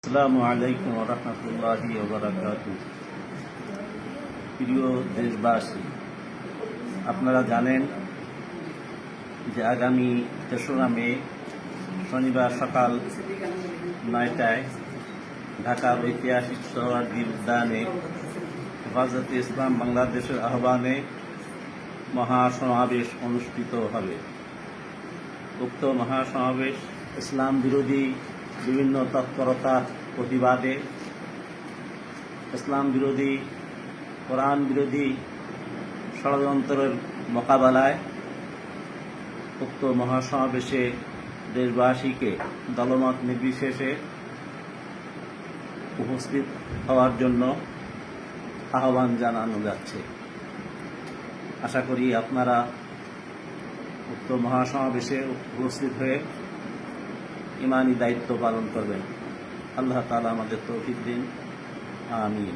আসসালামু আলাইকুম ওয়া রাহমাতুল্লাহি ওয়া বারাকাতুহু। প্রিয় দেশবাসী, আপনারা জানেন যে আগামী ৩রা মে শনিবার সকাল ৯টায় ঢাকার ঐতিহাসিক সোহরাওয়ার্দী উদ্যানে হেফাজতে ইসলাম বাংলাদেশের আহ্বানে মহাসমাবেশ অনুষ্ঠিত হবে। উক্ত মহাসমাবেশ ইসলাম বিরোধী বিভিন্ন তৎপরতার প্রতিবাদে, ইসলাম বিরোধী, কোরআন বিরোধী ষড়যন্ত্রের মোকাবেলায় উক্ত মহাসমাবেশে দেশবাসীকে দলমত নির্বিশেষে উপস্থিত হওয়ার জন্য আহ্বান জানানো যাচ্ছে। আশা করি আপনারা উক্ত মহাসমাবেশে উপস্থিত হয়ে ইমানি দায়িত্ব পালন করবেন। আল্লাহ তাআলা আমাদের তৌফিক দিন। আমিন।